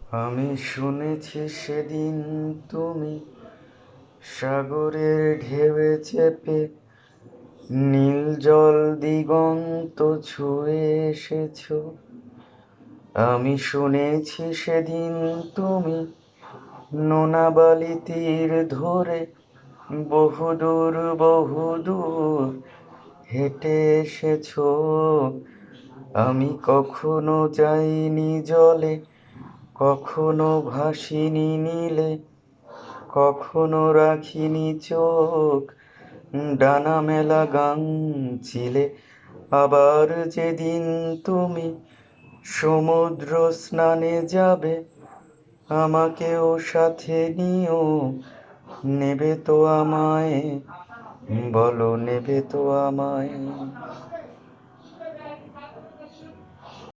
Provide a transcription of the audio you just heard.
আমি শুনেছি সেদিন তুমি সাগরের ঢেউয়ে চেপে নীল জল দিগন্ত ছুঁয়ে এসেছো। আমি শুনেছি সেদিন তুমি নোনা বালি তীর ধরে বহুদূর বহুদূর হেঁটে এসেছো। আমি কখনো যাইনি জলে, কখনো ভাসিনি নীলে, কখনো রাখিনি চোখ ডানা মেলা গান ছিলে। আবার যেদিন তুমি সমুদ্র স্নানে যাবে, আমাকেও সাথে নিও। নেবে তো আমায়, বলো নেবে তো আমায়?